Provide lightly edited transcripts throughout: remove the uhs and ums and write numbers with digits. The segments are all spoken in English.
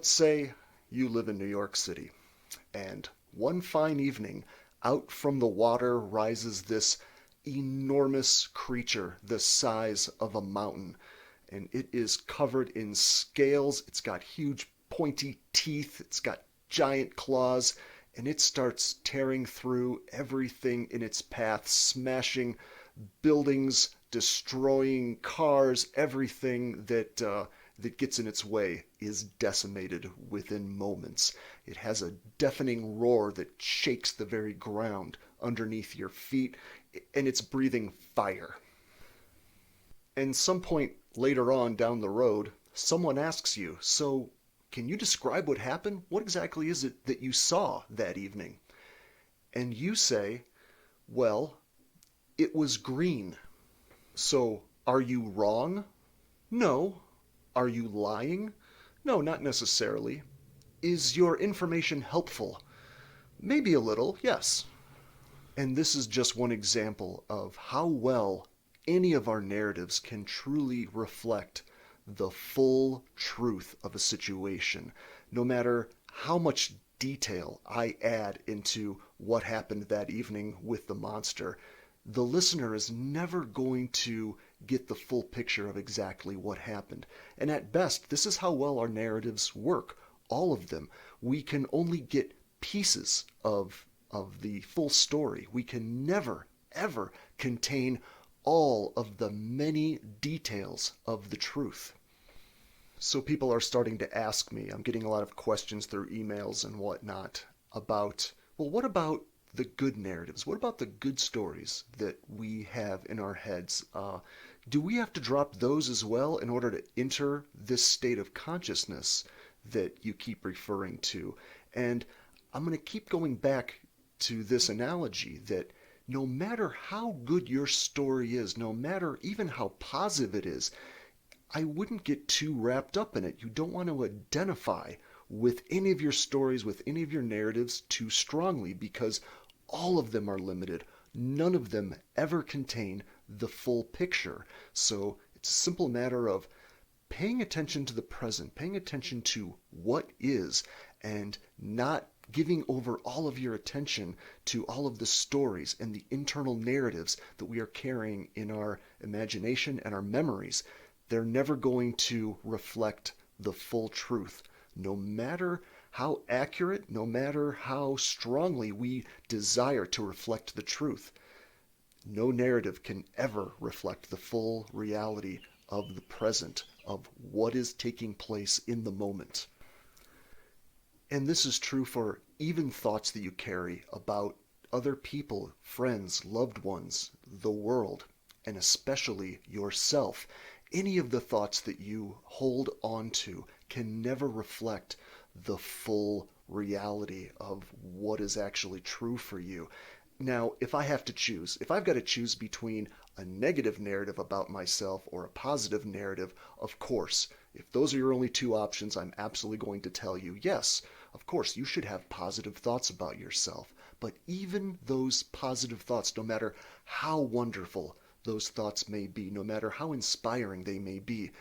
Let's say you live in New York City, and one fine evening, out from the water rises this enormous creature the size of a mountain. And it is covered in scales, it's got huge pointy teeth, it's got giant claws, and it starts tearing through everything in its path, smashing buildings, destroying cars, everything that gets in its way is decimated within moments. It has a deafening roar that shakes the very ground underneath your feet, and it's breathing fire. And some point later on down the road, someone asks you, "So, can you describe what happened? What exactly is it that you saw that evening?" And you say, "Well, it was green." So, are you wrong? No. Are you lying? No, not necessarily. Is your information helpful? Maybe a little, yes. And this is just one example of how well any of our narratives can truly reflect the full truth of a situation, no matter how much detail I add into what happened that evening with the monster. The listener is never going to get the full picture of exactly what happened. And at best, this is how well our narratives work. All of them. We can only get pieces of the full story. We can never, ever contain all of the many details of the truth. So people are starting to ask me, I'm getting a lot of questions through emails and whatnot about, well, what about the good narratives? What about the good stories that we have in our heads? Do we have to drop those as well in order to enter this state of consciousness that you keep referring to? And I'm going to keep going back to this analogy that no matter how good your story is, no matter even how positive it is, I wouldn't get too wrapped up in it. You don't want to identify with any of your stories, with any of your narratives too strongly, because all of them are limited. None of them ever contain the full picture. So it's a simple matter of paying attention to the present, paying attention to what is, and not giving over all of your attention to all of the stories and the internal narratives that we are carrying in our imagination and our memories. They're never going to reflect the full truth, no matter how accurate, no matter how strongly we desire to reflect the truth. No narrative can ever reflect the full reality of the present, of what is taking place in the moment. And this is true for even thoughts that you carry about other people, friends, loved ones, the world, and especially yourself. Any of the thoughts that you hold on to can never reflect the full reality of what is actually true for you. Now, if I have to choose, if I've got to choose between a negative narrative about myself or a positive narrative, of course, if those are your only two options, I'm absolutely going to tell you, yes, of course, you should have positive thoughts about yourself. But even those positive thoughts, no matter how wonderful those thoughts may be, no matter how inspiring they may be,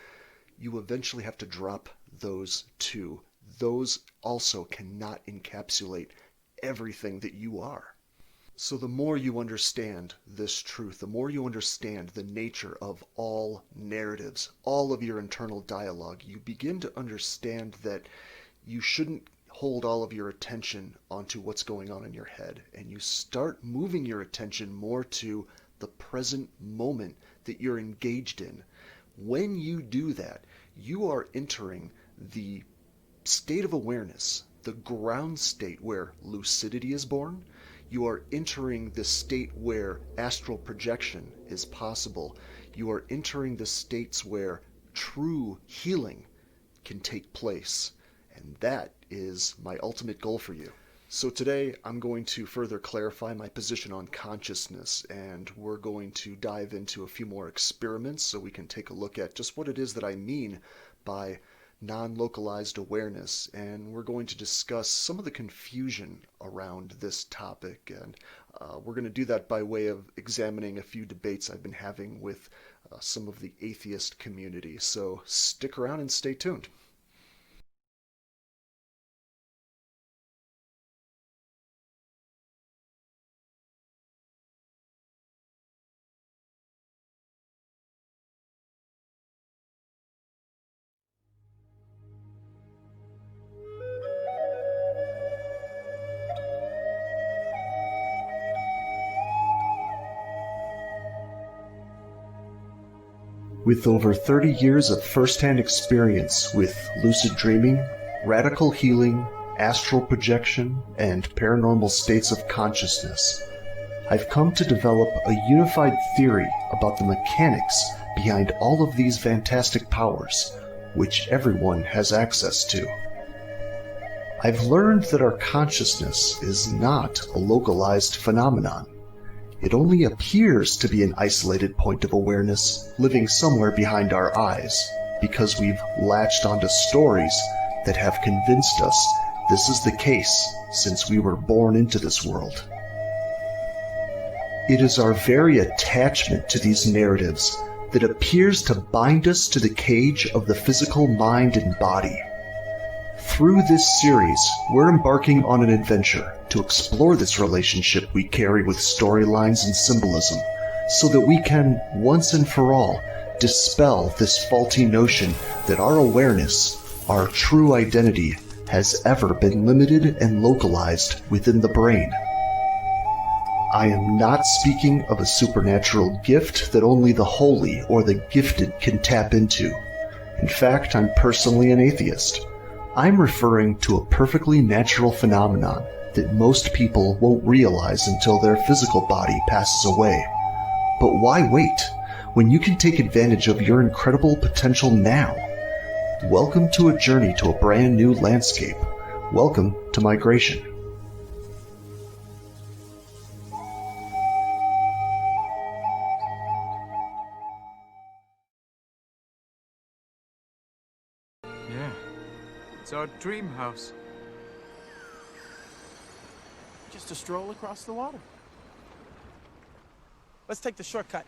you eventually have to drop those too. Those also cannot encapsulate everything that you are. So the more you understand this truth, the more you understand the nature of all narratives, all of your internal dialogue, you begin to understand that you shouldn't hold all of your attention onto what's going on in your head, and you start moving your attention more to the present moment that you're engaged in. When you do that, you are entering the state of awareness, the ground state where lucidity is born. You are entering the state where astral projection is possible. You are entering the states where true healing can take place. And that is my ultimate goal for you. So today I'm going to further clarify my position on consciousness, and we're going to dive into a few more experiments so we can take a look at just what it is that I mean by non-localized awareness, and we're going to discuss some of the confusion around this topic, and we're going to do that by way of examining a few debates I've been having with some of the atheist community. So stick around and stay tuned. With over 30 years of first-hand experience with lucid dreaming, radical healing, astral projection, and paranormal states of consciousness, I've come to develop a unified theory about the mechanics behind all of these fantastic powers, which everyone has access to. I've learned that our consciousness is not a localized phenomenon. It only appears to be an isolated point of awareness living somewhere behind our eyes, because we've latched onto stories that have convinced us this is the case since we were born into this world. It is our very attachment to these narratives that appears to bind us to the cage of the physical mind and body. Through this series, we're embarking on an adventure to explore this relationship we carry with storylines and symbolism, so that we can, once and for all, dispel this faulty notion that our awareness, our true identity, has ever been limited and localized within the brain. I am not speaking of a supernatural gift that only the holy or the gifted can tap into. In fact, I'm personally an atheist. I'm referring to a perfectly natural phenomenon that most people won't realize until their physical body passes away. But why wait, when you can take advantage of your incredible potential now? Welcome to a journey to a brand new landscape. Welcome to migration. Yeah, it's our dream house. Just a stroll across the water. Let's take the shortcut.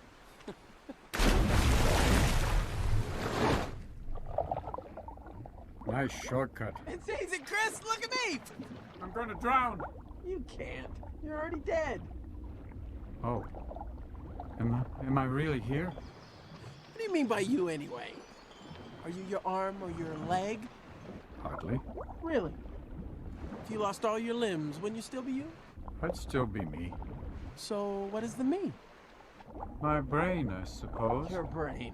Nice shortcut. It's easy, Chris. Look at me. I'm going to drown. You can't. You're already dead. Oh, am I really here? What do you mean by you, anyway? Are you your arm or your leg? Hardly. Really? If you lost all your limbs, wouldn't you still be you? I'd still be me. So, what is the me? My brain, I suppose. Your brain.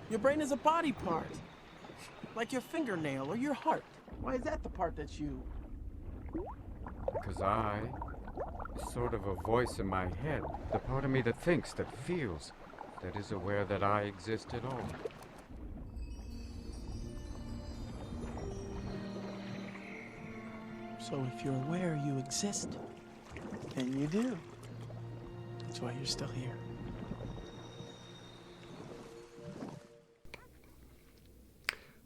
Your brain is a body part. Like your fingernail or your heart. Why is that the part that's you? Because I, sort of a voice in my head, the part of me that thinks, that feels, that is aware that I exist at all. So if you're aware you exist, then you do. That's why you're still here.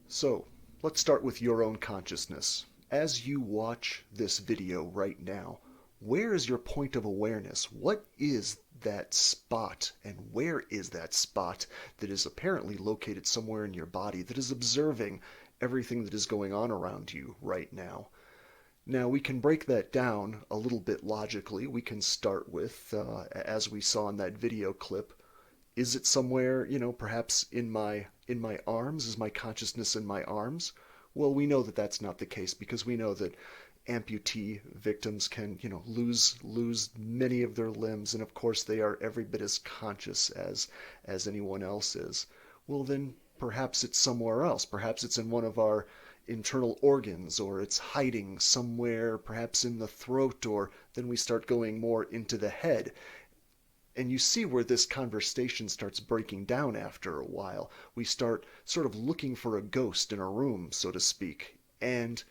So, let's start with your own consciousness. As you watch this video right now, where is your point of awareness? What is that spot, and where is that spot that is apparently located somewhere in your body that is observing everything that is going on around you right now? Now, we can break that down a little bit logically. We can start with, as we saw in that video clip, is it somewhere, perhaps in my arms? Is my consciousness in my arms? Well, we know that that's not the case, because we know that amputee victims can, lose many of their limbs, and of course they are every bit as conscious as anyone else is. Well, then perhaps it's somewhere else. Perhaps it's in one of our internal organs, or it's hiding somewhere, perhaps in the throat, or then we start going more into the head. And you see where this conversation starts breaking down after a while. We start sort of looking for a ghost in a room, so to speak. And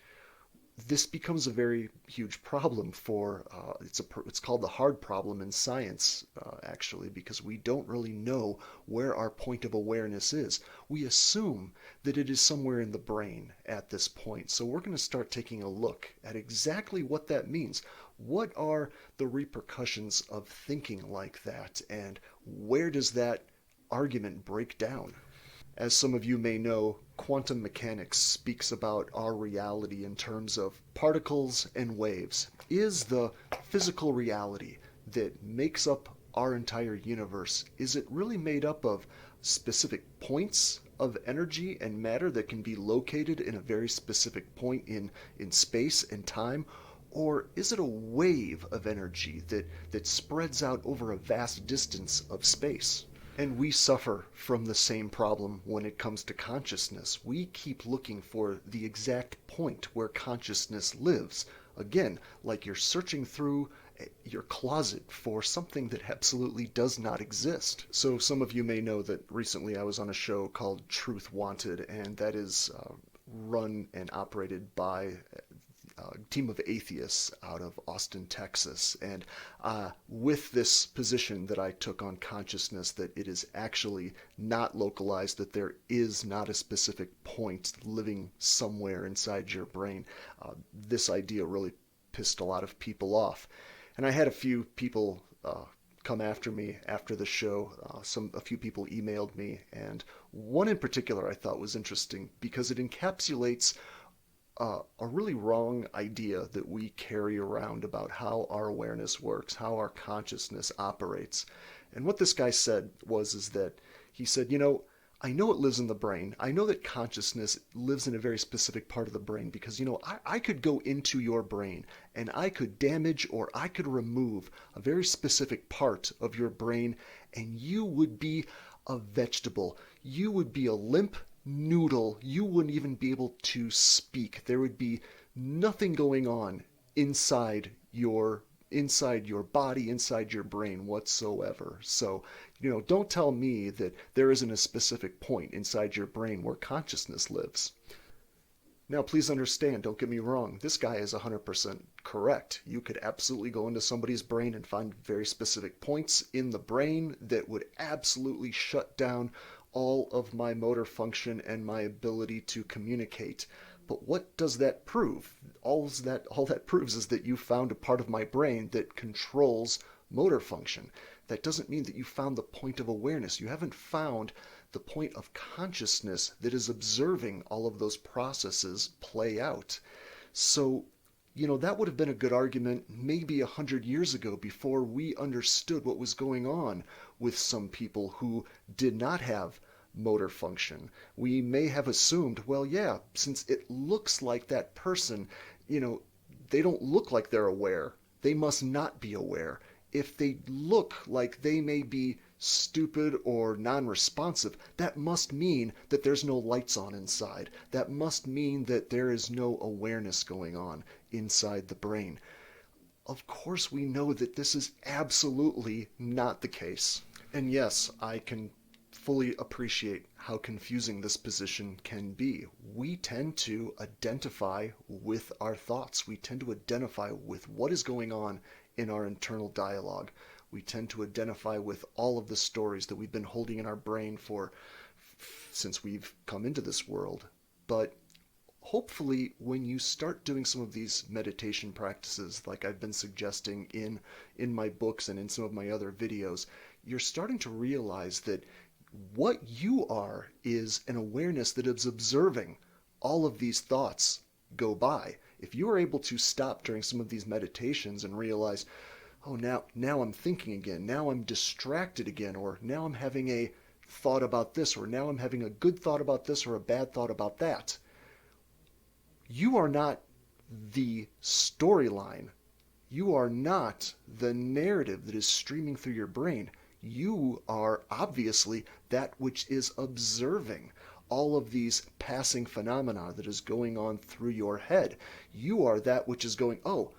this becomes a very huge problem for, it's called the hard problem in science, actually, because we don't really know where our point of awareness is. We assume that it is somewhere in the brain at this point. So we're going to start taking a look at exactly what that means. What are the repercussions of thinking like that, and where does that argument break down? As some of you may know, quantum mechanics speaks about our reality in terms of particles and waves. Is the physical reality that makes up our entire universe, is it really made up of specific points of energy and matter that can be located in a very specific point in space and time? Or is it a wave of energy that spreads out over a vast distance of space? And we suffer from the same problem when it comes to consciousness. We keep looking for the exact point where consciousness lives. Again, like you're searching through your closet for something that absolutely does not exist. So some of you may know that recently I was on a show called Truth Wanted, and that is run and operated by team of atheists out of Austin, Texas. And with this position that I took on consciousness, that it is actually not localized, that there is not a specific point living somewhere inside your brain, this idea really pissed a lot of people off. And I had a few people come after me after the show. A few people emailed me, and one in particular I thought was interesting because it encapsulates a really wrong idea that we carry around about how our awareness works, how our consciousness operates. And what this guy said is that he said, I know it lives in the brain. I know that consciousness lives in a very specific part of the brain because, I could go into your brain and I could damage or I could remove a very specific part of your brain and you would be a vegetable. You would be a limp noodle. You wouldn't even be able to speak. There would be nothing going on inside your body, inside your brain whatsoever. So, don't tell me that there isn't a specific point inside your brain where consciousness lives. Now, please understand, don't get me wrong, this guy is 100% correct. You could absolutely go into somebody's brain and find very specific points in the brain that would absolutely shut down all of my motor function and my ability to communicate. But what does that prove? All that proves is that you found a part of my brain that controls motor function. That doesn't mean that you found the point of awareness. You haven't found the point of consciousness that is observing all of those processes play out. So, that would have been a good argument maybe 100 years ago before we understood what was going on with some people who did not have motor function. We may have assumed, well, yeah, since it looks like that person, they don't look like they're aware. They must not be aware. If they look like they may be stupid or non-responsive, that must mean that there's no lights on inside. That must mean that there is no awareness going on inside the brain. Of course, we know that this is absolutely not the case. And yes, I can fully appreciate how confusing this position can be. We tend to identify with our thoughts. We tend to identify with what is going on in our internal dialogue. We tend to identify with all of the stories that we've been holding in our brain since we've come into this world. But hopefully, when you start doing some of these meditation practices, like I've been suggesting in my books and in some of my other videos, you're starting to realize that what you are is an awareness that is observing all of these thoughts go by. If you are able to stop during some of these meditations and realize, oh, now I'm thinking again, now I'm distracted again, or now I'm having a thought about this, or now I'm having a good thought about this, or a bad thought about that, you are not the storyline. You are not the narrative that is streaming through your brain. You are obviously that which is observing all of these passing phenomena that is going on through your head. You are that which is going, oh,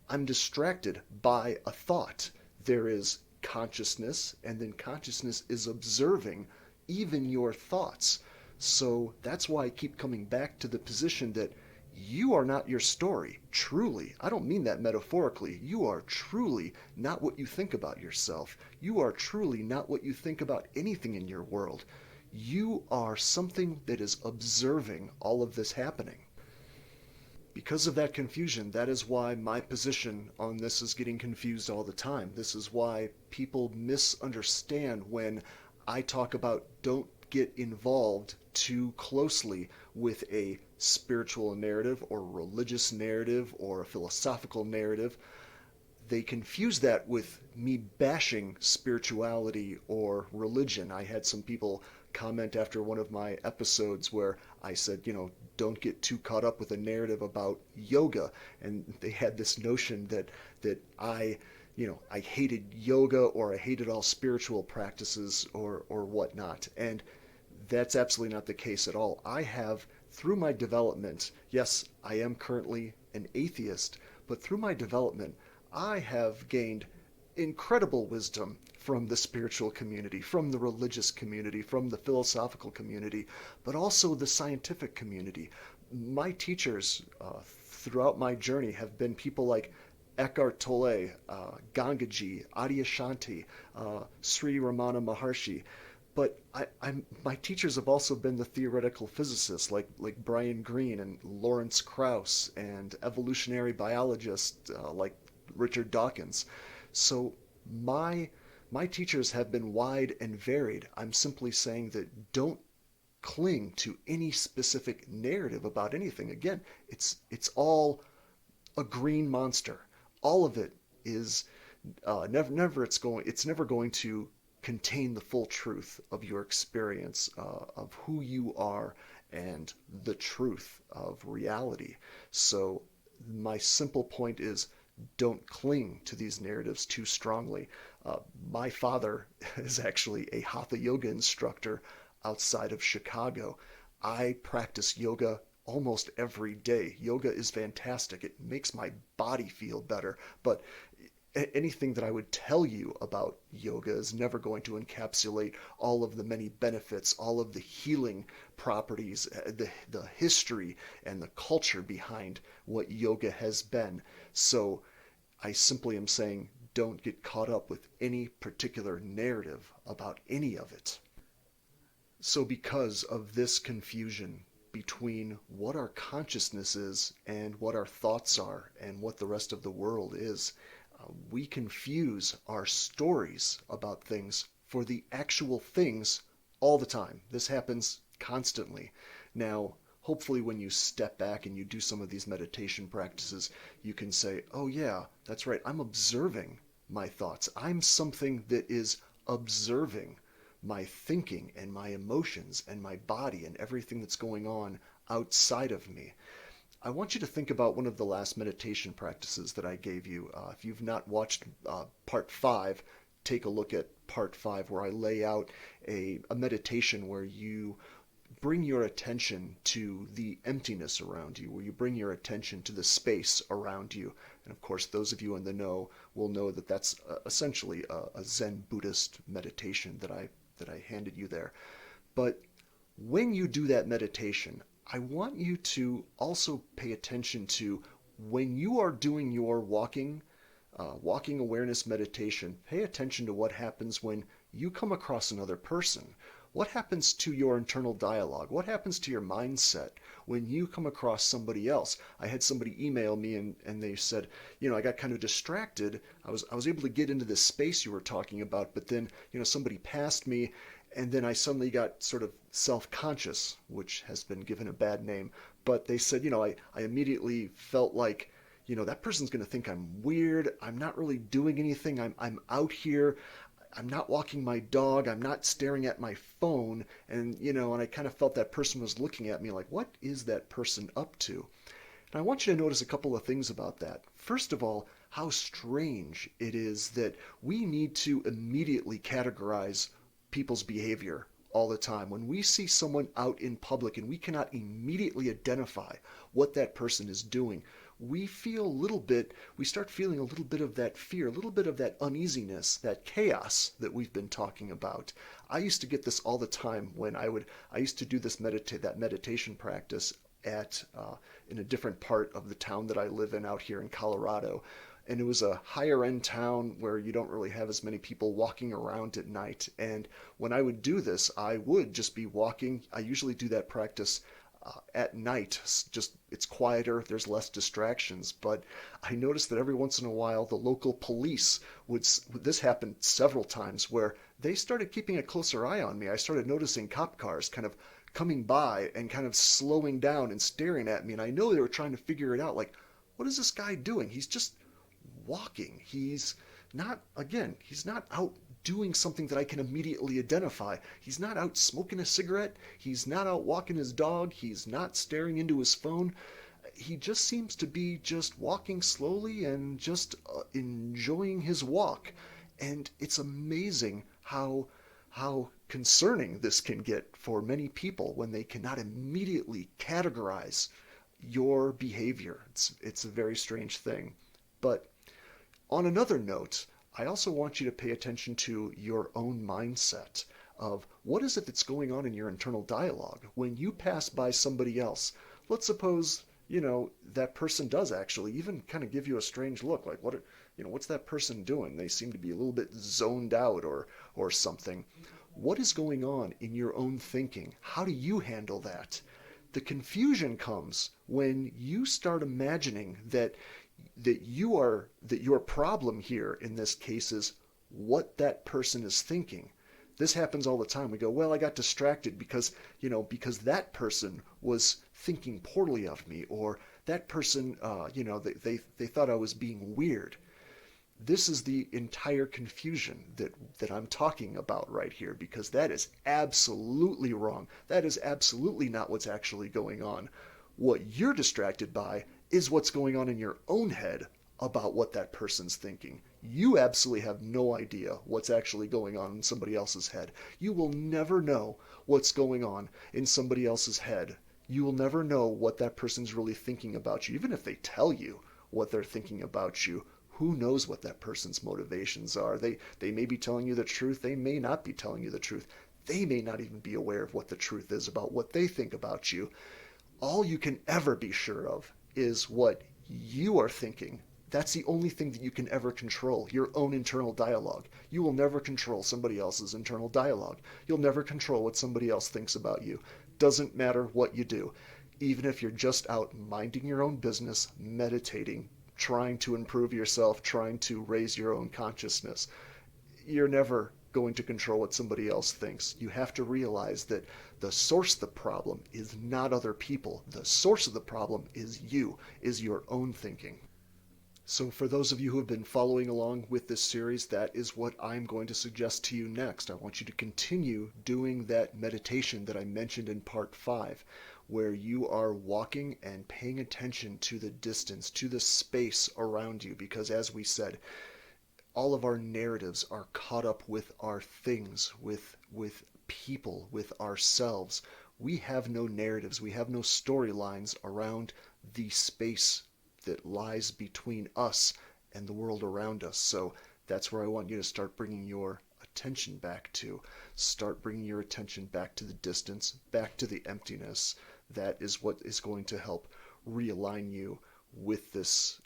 I'm distracted by a thought. There is consciousness, and then consciousness is observing even your thoughts. So that's why I keep coming back to the position that you are not your story, truly. I don't mean that metaphorically. You are truly not what you think about yourself. You are truly not what you think about anything in your world. You are something that is observing all of this happening. Because of that confusion, that is why my position on this is getting confused all the time. This is why people misunderstand when I talk about don't get involved too closely with a spiritual narrative or religious narrative or a philosophical narrative. They confuse that with me bashing spirituality or religion. I had some people comment after one of my episodes where I said, don't get too caught up with a narrative about yoga. And they had this notion that I I hated yoga or I hated all spiritual practices or whatnot. And that's absolutely not the case at all. I have, through my development, yes, I am currently an atheist, but through my development, I have gained incredible wisdom from the spiritual community, from the religious community, from the philosophical community, but also the scientific community. My teachers throughout my journey have been people like Eckhart Tolle, Gangaji, Adyashanti, Sri Ramana Maharshi. But my teachers have also been the theoretical physicists like Brian Greene and Lawrence Krauss and evolutionary biologists like Richard Dawkins. So my my teachers have been wide and varied. I'm simply saying that don't cling to any specific narrative about anything. Again, it's all a green monster. All of it is it's never going to contain the full truth of your experience of who you are and the truth of reality. So my simple point is don't cling to these narratives too strongly. My father is actually a hatha yoga instructor outside of Chicago. I practice yoga almost every day. Yoga is fantastic. It makes my body feel better. But anything that I would tell you about yoga is never going to encapsulate all of the many benefits, all of the healing properties, the history and the culture behind what yoga has been. So I simply am saying don't get caught up with any particular narrative about any of it. So because of this confusion between what our consciousness is and what our thoughts are and what the rest of the world is, we confuse our stories about things for the actual things all the time. This happens constantly. Now, hopefully when you step back and you do some of these meditation practices, you can say, oh yeah, that's right, I'm observing my thoughts. I'm something that is observing my thinking and my emotions and my body and everything that's going on outside of me. I want you to think about one of the last meditation practices that I gave you. If you've not watched part 5, take a look at part 5 where I lay out a meditation where you bring your attention to the emptiness around you, where you bring your attention to the space around you. And of course, those of you in the know will know that that's essentially a Zen Buddhist meditation that I handed you there. But when you do that meditation, I want you to also pay attention to when you are doing your walking awareness meditation, pay attention to what happens when you come across another person. What happens to your internal dialogue? What happens to your mindset when you come across somebody else? I had somebody email me and they said, I got kind of distracted. I was able to get into this space you were talking about, but then, somebody passed me and then I suddenly got sort of self-conscious, which has been given a bad name. But they said, I immediately felt like, that person's going to think I'm weird. I'm not really doing anything. I'm out here. I'm not walking my dog. I'm not staring at my phone. And I kind of felt that person was looking at me like, what is that person up to? And I want you to notice a couple of things about that. First of all, how strange it is that we need to immediately categorize people's behavior all the time. When we see someone out in public and we cannot immediately identify what that person is doing, we start feeling a little bit of that fear, a little bit of that uneasiness, that chaos that we've been talking about. I used to get this all the time when I used to do that meditation practice in a different part of the town that I live in out here in Colorado. And it was a higher end town where you don't really have as many people walking around at night. And when I would do this, I would just be walking. I usually do that practice at night. It's quieter, there's less distractions. But I noticed that every once in a while the local police this happened several times where they started keeping a closer eye on me. I started noticing cop cars kind of coming by and kind of slowing down and staring at me. And I know they were trying to figure it out, like, what is this guy doing? He's just walking. He's not out doing something that I can immediately identify. He's not out smoking a cigarette. He's not out walking his dog. He's not staring into his phone. he just seems to be just walking slowly and just enjoying his walk. And it's amazing how concerning this can get for many people when they cannot immediately categorize your behavior. It's a very strange thing. But on another note, I also want you to pay attention to your own mindset of what is it that's going on in your internal dialogue when you pass by somebody else. Let's suppose, that person does actually even kind of give you a strange look, like what's that person doing? They seem to be a little bit zoned out or something. What is going on in your own thinking? How do you handle that? The confusion comes when you start imagining that your problem here in this case is what that person is thinking. This happens all the time. We go, well, I got distracted because that person was thinking poorly of me, or that person, they thought I was being weird. This is the entire confusion that I'm talking about right here, because that is absolutely wrong. That is absolutely not what's actually going on. What you're distracted by is what's going on in your own head about what that person's thinking. You absolutely have no idea what's actually going on in somebody else's head. You will never know what's going on in somebody else's head. You will never know what that person's really thinking about you. Even if they tell you what they're thinking about you, who knows what that person's motivations are? They may be telling you the truth. They may not be telling you the truth. They may not even be aware of what the truth is about what they think about you. All you can ever be sure of is what you are thinking. That's the only thing that you can ever control, your own internal dialogue. You will never control somebody else's internal dialogue. You'll never control what somebody else thinks about you. Doesn't matter what you do. Even if you're just out minding your own business, meditating, trying to improve yourself, trying to raise your own consciousness, you're never going to control what somebody else thinks. You have to realize that the source of the problem is not other people. The source of the problem is you, is your own thinking. So for those of you who have been following along with this series, that is what I'm going to suggest to you next. I want you to continue doing that meditation that I mentioned in part 5, where you are walking and paying attention to the distance, to the space around you, because as we said, all of our narratives are caught up with our things, with people, with ourselves. We have no narratives, we have no storylines around the space that lies between us and the world around us. So that's where I want you to start bringing your attention back to. Start bringing your attention back to the distance, back to the emptiness. That is what is going to help realign you with this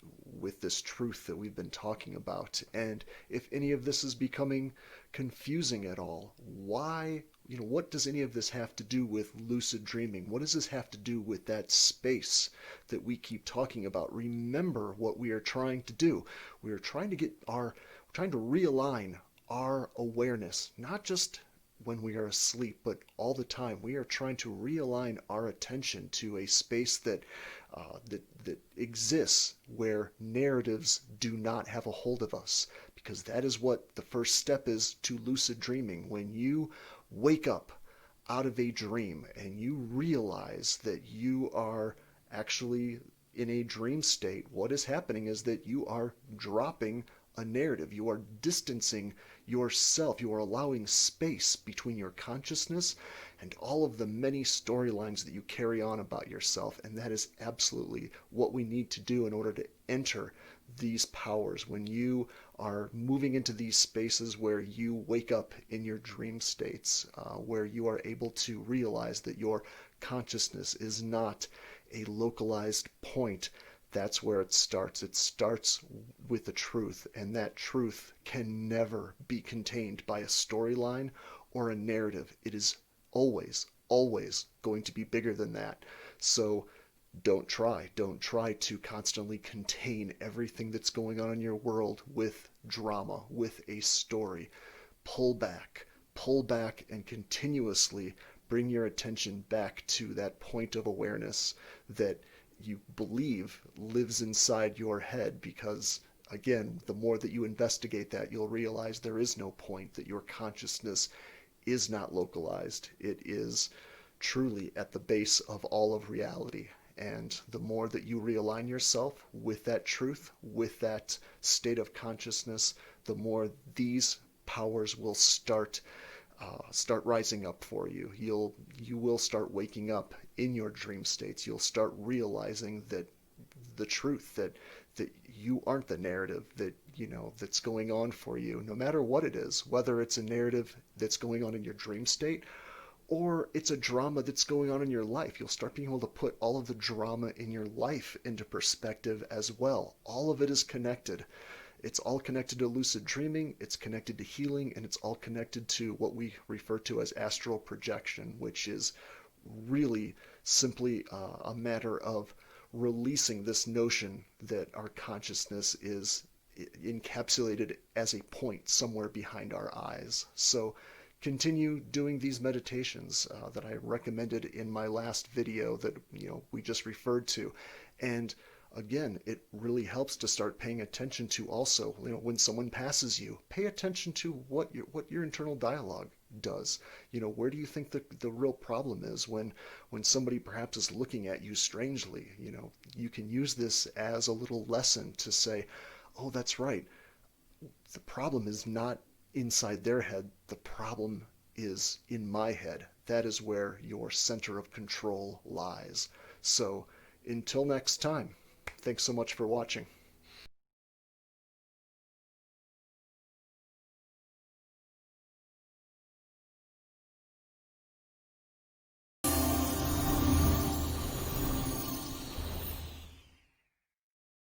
truth that we've been talking about. And if any of this is becoming confusing at all, what does any of this have to do with lucid dreaming? What does this have to do with that space that we keep talking about? Remember what we are trying to do. We are trying to realign our awareness, not just when we are asleep, but all the time. We are trying to realign our attention to a space that exists where narratives do not have a hold of us, because that is what the first step is to lucid dreaming. When you wake up out of a dream and you realize that you are actually in a dream state, what is happening is that you are dropping a narrative. You are distancing yourself. You are allowing space between your consciousness and all of the many storylines that you carry on about yourself. And that is absolutely what we need to do in order to enter these powers. When you are moving into these spaces where you wake up in your dream states, where you are able to realize that your consciousness is not a localized point, that's where it starts. It starts with the truth, and that truth can never be contained by a storyline or a narrative. It is always, always going to be bigger than that. So don't try to constantly contain everything that's going on in your world with drama, with a story. Pull back, and continuously bring your attention back to that point of awareness that you believe lives inside your head, because again, the more that you investigate that, you'll realize there is no point, that your consciousness is not localized. It is truly at the base of all of reality. And the more that you realign yourself with that truth, with that state of consciousness, the more these powers will start rising up for you. You will start waking up in your dream states. You'll start realizing that the truth, that you aren't the narrative that that's going on for you, no matter what it is, whether it's a narrative that's going on in your dream state or it's a drama that's going on in your life. You'll start being able to put all of the drama in your life into perspective as well. All of it is connected. It's all connected to lucid dreaming, it's connected to healing, and it's all connected to what we refer to as astral projection, which is really simply a matter of releasing this notion that our consciousness is encapsulated as a point somewhere behind our eyes. So continue doing these meditations that I recommended in my last video that we just referred to. And again, it really helps to start paying attention to also, when someone passes you, pay attention to what your internal dialogue does. Where do you think the real problem is when somebody perhaps is looking at you strangely? You can use this as a little lesson to say, oh, that's right. The problem is not inside their head. The problem is in my head. That is where your center of control lies. So until next time, thanks so much for watching.